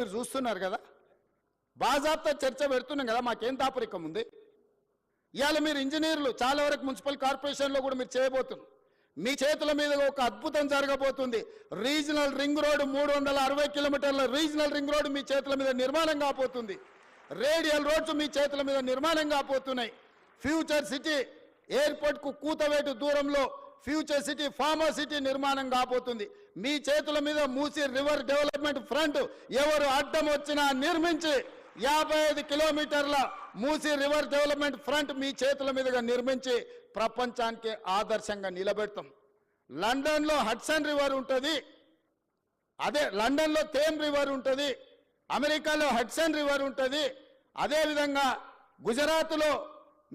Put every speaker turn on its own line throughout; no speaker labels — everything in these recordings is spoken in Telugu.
మీరు చూస్తున్నారు కదా, బాజాబ్తా చర్చ పెడుతున్నాం కదా, మాకేం దాపరికం ఉంది? ఇవాళ మీరు ఇంజనీర్లు చాలా వరకు మున్సిపల్ కార్పొరేషన్లో కూడా మీరు చేయబోతున్నారు. మీ చేతుల మీద ఒక అద్భుతం జరగబోతుంది. రీజనల్ రింగ్ రోడ్ 360 కిలోమీటర్ల రీజనల్ రింగ్ రోడ్ మీ చేతుల మీద నిర్మాణం కాబోతుంది. రేడియల్ రోడ్స్ మీ చేతుల మీద నిర్మాణం కాబోతున్నాయి. ఫ్యూచర్ సిటీ ఎయిర్పోర్ట్కు కూతవేటు దూరంలో ఫ్యూచర్ సిటీ ఫార్మా సిటీ నిర్మాణం కాబోతుంది. మీ చేతుల మీద మూసీ రివర్ డెవలప్మెంట్ ఫ్రంట్ ఎవరు అడ్డం వచ్చినా నిర్మించి 55 కిలోమీటర్ల మూసీ రివర్ డెవలప్మెంట్ ఫ్రంట్ మీ చేతుల మీదుగా నిర్మించి ప్రపంచానికి ఆదర్శంగా నిలబెడతాం. లండన్లో హడ్సన్ రివర్ ఉంటుంది, అదే లండన్లో థేమ్ రివర్ ఉంటుంది, అమెరికాలో హడ్సన్ రివర్ ఉంటుంది, అదేవిధంగా గుజరాత్లో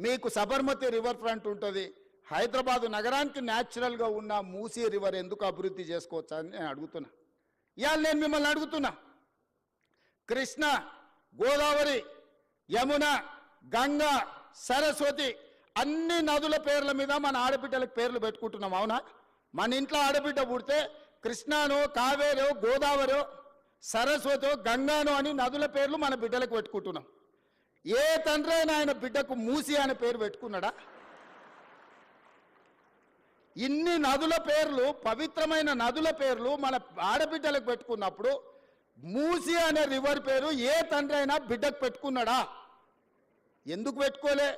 మీకు సబర్మతి రివర్ ఫ్రంట్ ఉంటుంది. హైదరాబాదు నగరానికి న్యాచురల్గా ఉన్న మూసీ రివర్ ఎందుకు అభివృద్ధి చేసుకోవచ్చా అని నేను అడుగుతున్నా. ఇవాళ నేను మిమ్మల్ని అడుగుతున్నా, కృష్ణ, గోదావరి, యమున, గంగా, సరస్వతి అన్ని నదుల పేర్ల మీద మన ఆడబిడ్డలకు పేర్లు పెట్టుకుంటున్నాం, అవునా? మన ఇంట్లో ఆడబిడ్డ పుడితే కృష్ణానో, కావేరో, గోదావరో, సరస్వతో, గంగానో అని నదుల పేర్లు మన బిడ్డలకు పెట్టుకుంటున్నాం. ఏ తండ్రి అయినా ఆయన బిడ్డకు మూసి అనే పేరు పెట్టుకున్నాడా? ఇన్ని నదుల పేర్లు, పవిత్రమైన నదుల పేర్లు మన ఆడబిడ్డలకు పెట్టుకున్నప్పుడు మూసి అనే రివర్ పేరు ఏ తండ్రి అయినా బిడ్డకు పెట్టుకున్నాడా? ఎందుకు పెట్టుకోలే?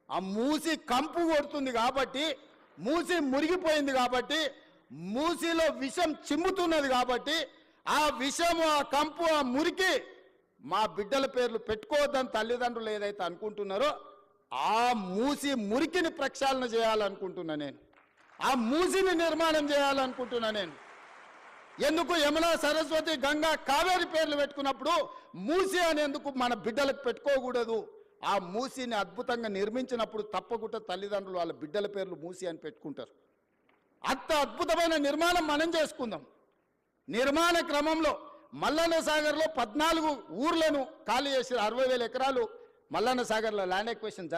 ఆ మూసి కంపు కొడుతుంది కాబట్టి, మూసి మురిగిపోయింది కాబట్టి, మూసిలో విషం చిమ్ముతున్నది కాబట్టి, ఆ విషము, ఆ కంపు, ఆ మురికి మా బిడ్డల పేర్లు పెట్టుకోవద్దని తల్లిదండ్రులు ఏదైతే అనుకుంటున్నారో ఆ మూసి మురికిని ప్రక్షాళన చేయాలనుకుంటున్నా నేను. ఆ మూసిని నిర్మాణం చేయాలనుకుంటున్నా నేను. ఎందుకు యమున, సరస్వతి, గంగా, కావేరి పేర్లు పెట్టుకున్నప్పుడు మూసి అనేందుకు మన బిడ్డలకు పెట్టుకోకూడదు? ఆ మూసిని అద్భుతంగా నిర్మించినప్పుడు తప్పకుండా తల్లిదండ్రులు వాళ్ళ బిడ్డల పేర్లు మూసి అని పెట్టుకుంటారు. అంత అద్భుతమైన నిర్మాణం మనం చేసుకుందాం. నిర్మాణ క్రమంలో మల్లన్న సాగర్లో 14 ఊర్లను ఖాళీ చేసి 60,000 ఎకరాలు మల్లన్న సాగర్లో ల్యాండ్ ఎక్విజిషన్